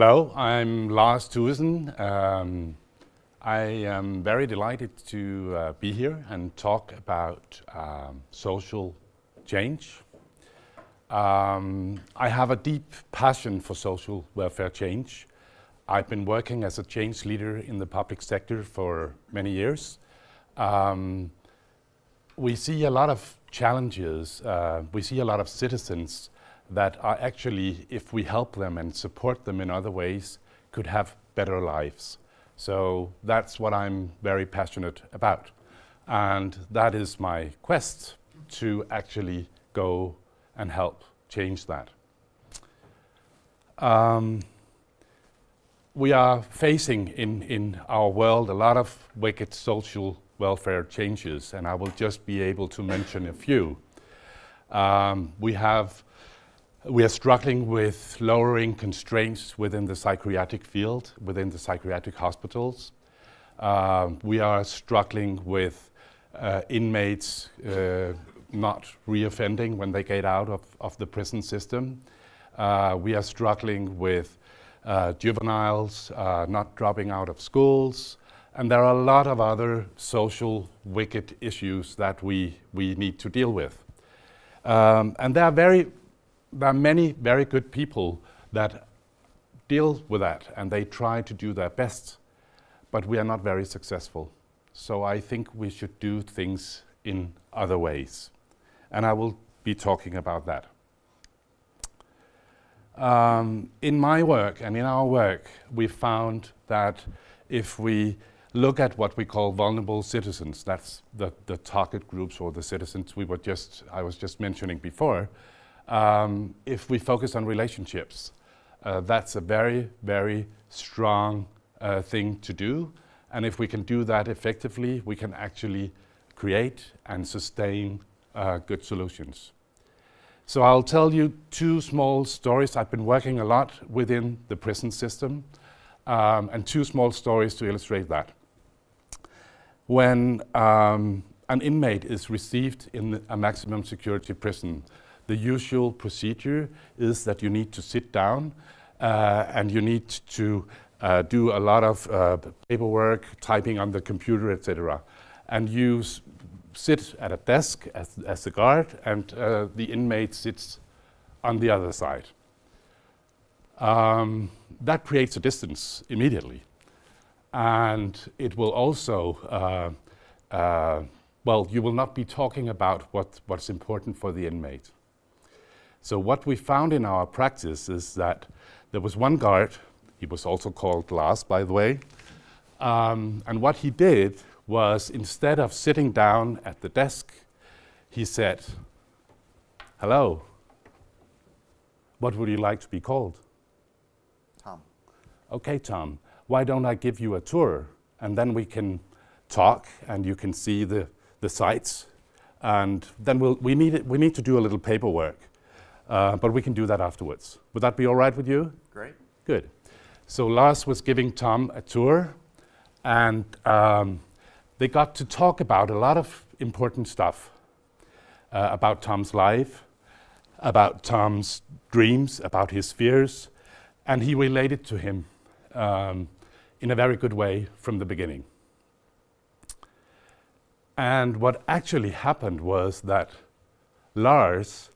Hello, I'm Lars Theusen. I am very delighted to be here and talk about social change. I have a deep passion for social welfare change. I've been working as a change leader in the public sector for many years. We see a lot of challenges. We see a lot of citizens that are actually, if we help them and support them in other ways, could have better lives. So that's what I'm very passionate about. And that is my quest to actually go and help change that. We are facing in our world a lot of wicked social welfare changes, and I will just be able to mention a few. We are struggling with lowering constraints within the psychiatric field, within the psychiatric hospitals. We are struggling with inmates not reoffending when they get out of the prison system. We are struggling with juveniles not dropping out of schools. And there are a lot of other social wicked issues that we need to deal with. And there are many very good people that deal with that, and they try to do their best, but we are not very successful. So I think we should do things in other ways, and I will be talking about that. In my work and in our work, we found that if we look at what we call vulnerable citizens, that's the target groups or the citizens I was just mentioning before. If we focus on relationships, that's a very, very strong thing to do. And if we can do that effectively, we can actually create and sustain good solutions. So I'll tell you two small stories. I've been working a lot within the prison system, and two small stories to illustrate that. When an inmate is received in a maximum security prison, the usual procedure is that you need to sit down and you need to do a lot of paperwork, typing on the computer, etc. And you sit at a desk as a guard, and the inmate sits on the other side. That creates a distance immediately. And it will also, well, you will not be talking about what's important for the inmate. So what we found in our practice is that there was one guard, he was also called Lars, by the way, and what he did was, instead of sitting down at the desk, he said, "Hello, what would you like to be called?" Tom. "Okay, Tom, why don't I give you a tour, and then we can talk and you can see the sights, and then we need to do a little paperwork. But we can do that afterwards. Would that be all right with you?" Great. Good. So Lars was giving Tom a tour, and they got to talk about a lot of important stuff, about Tom's life, about Tom's dreams, about his fears, and he related to him in a very good way from the beginning. And what actually happened was that Lars,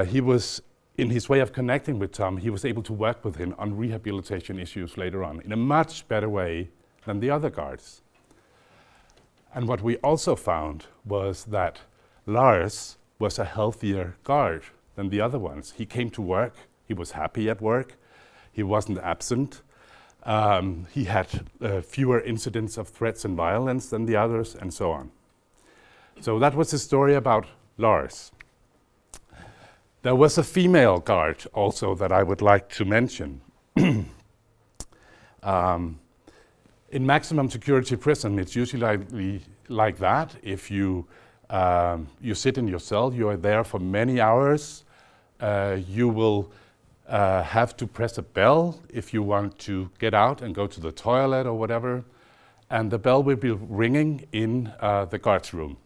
he was, in his way of connecting with Tom, he was able to work with him on rehabilitation issues later on in a much better way than the other guards. And what we also found was that Lars was a healthier guard than the other ones. He came to work, he was happy at work, he wasn't absent, he had fewer incidents of threats and violence than the others, and so on. So that was the story about Lars. There was a female guard also that I would like to mention. In maximum security prison, it's usually like that. If you sit in your cell, you are there for many hours. You will have to press a bell if you want to get out and go to the toilet or whatever. And the bell will be ringing in the guard's room.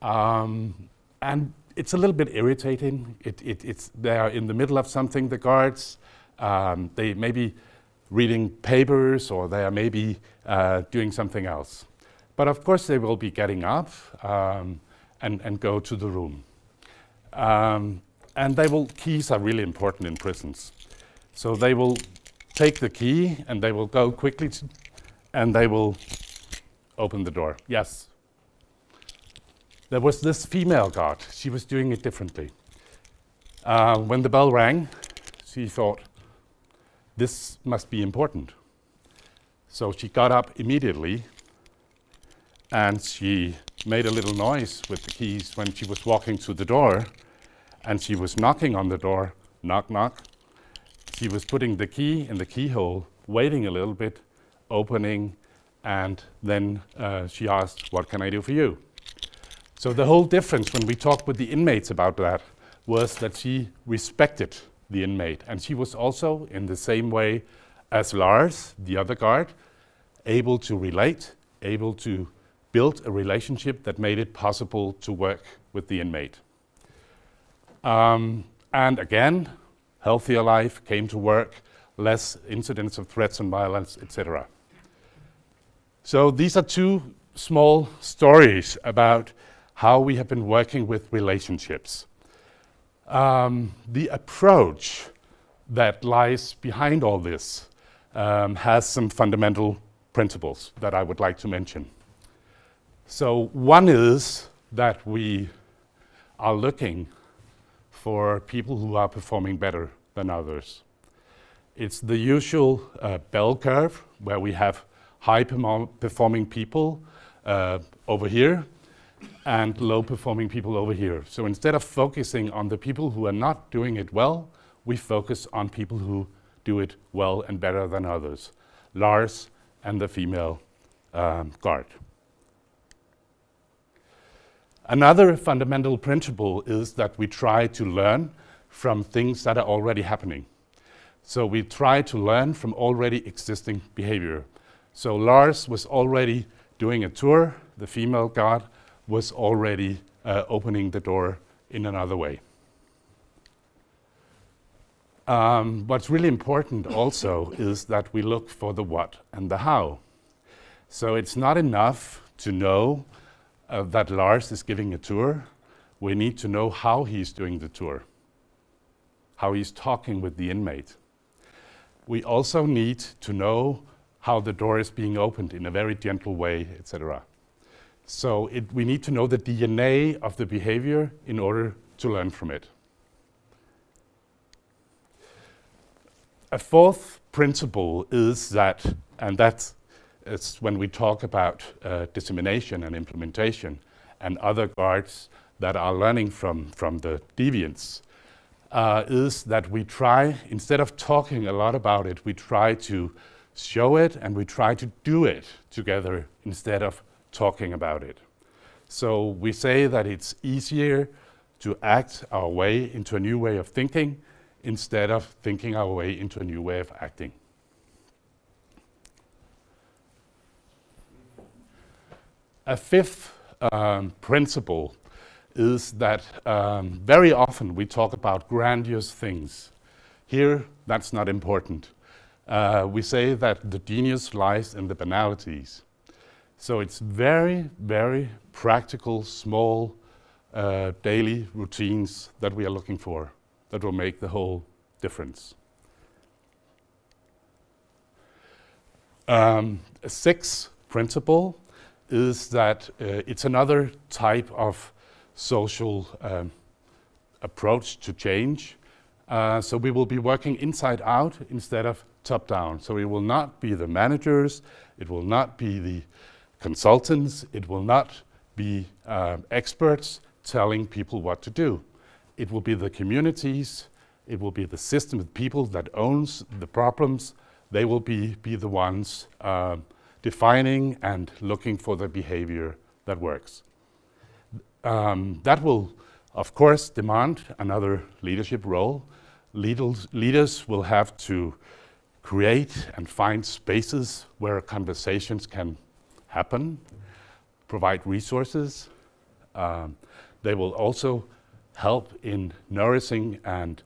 And it's a little bit irritating. They are in the middle of something, the guards. They may be reading papers, or they are maybe doing something else. But of course they will be getting up and go to the room. And keys are really important in prisons. So they will take the key and they will go quickly and they will open the door. Yes? There was this female guard. She was doing it differently. When the bell rang, she thought, this must be important. So she got up immediately and she made a little noise with the keys when she was walking to the door, and she was knocking on the door, knock, knock. She was putting the key in the keyhole, waiting a little bit, opening, and then she asked, what can I do for you? So the whole difference when we talked with the inmates about that was that she respected the inmate, and she was also, in the same way as Lars, the other guard, able to relate, able to build a relationship that made it possible to work with the inmate. And again, healthier life, came to work, less incidents of threats and violence, etc. So these are two small stories about how we have been working with relationships. The approach that lies behind all this has some fundamental principles that I would like to mention. So one is that we are looking for people who are performing better than others. It's the usual bell curve where we have high performing people over here and low performing people over here. So instead of focusing on the people who are not doing it well, we focus on people who do it well and better than others. Lars and the female guard. Another fundamental principle is that we try to learn from things that are already happening. So we try to learn from already existing behavior. So Lars was already doing a tour. The female guard was already opening the door in another way. What's really important also is that we look for the what and the how. So it's not enough to know that Lars is giving a tour. We need to know how he's doing the tour, how he's talking with the inmate. We also need to know how the door is being opened in a very gentle way, etc. So we need to know the DNA of the behavior in order to learn from it. A fourth principle is that, and that's when we talk about dissemination and implementation and other guards that are learning from the deviants, is that we try, instead of talking a lot about it, we try to show it and we try to do it together instead of talking about it. So we say that it's easier to act our way into a new way of thinking instead of thinking our way into a new way of acting. A fifth principle is that very often we talk about grandiose things. Here, that's not important. We say that the genius lies in the banalities. So it's very, very practical, small, daily routines that we are looking for that will make the whole difference. A sixth principle is that it's another type of social approach to change. So we will be working inside out instead of top down. So it will not be the managers, it will not be the consultants, it will not be experts telling people what to do. It will be the communities, it will be the system of people that owns the problems. They will be the ones defining and looking for the behavior that works. That will, of course, demand another leadership role. Leaders will have to create and find spaces where conversations can happen, provide resources. They will also help in nourishing and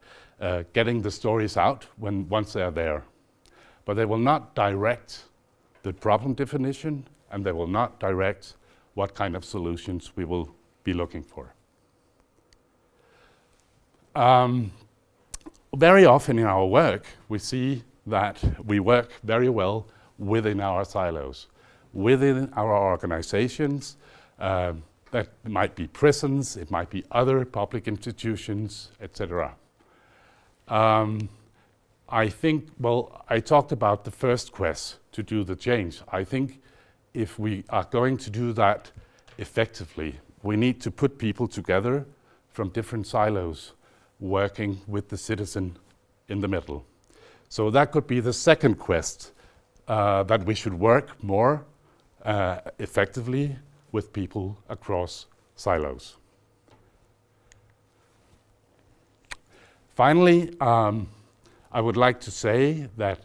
getting the stories out once they're there. But they will not direct the problem definition, and they will not direct what kind of solutions we will be looking for. Very often in our work, we see that we work very well within our silos, within our organizations. That might be prisons, it might be other public institutions, etc. I think, well, I talked about the first quest to do the change. I think if we are going to do that effectively, we need to put people together from different silos, working with the citizen in the middle. So that could be the second quest, that we should work more effectively with people across silos. Finally, I would like to say that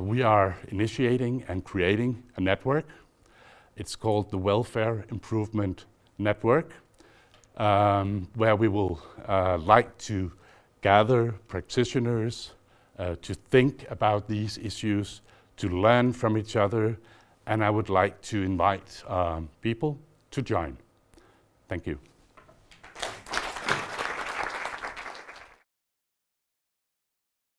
we are initiating and creating a network. It's called the Welfare Improvement Network, where we will like to gather practitioners to think about these issues, to learn from each other, and I would like to invite people to join. Thank you.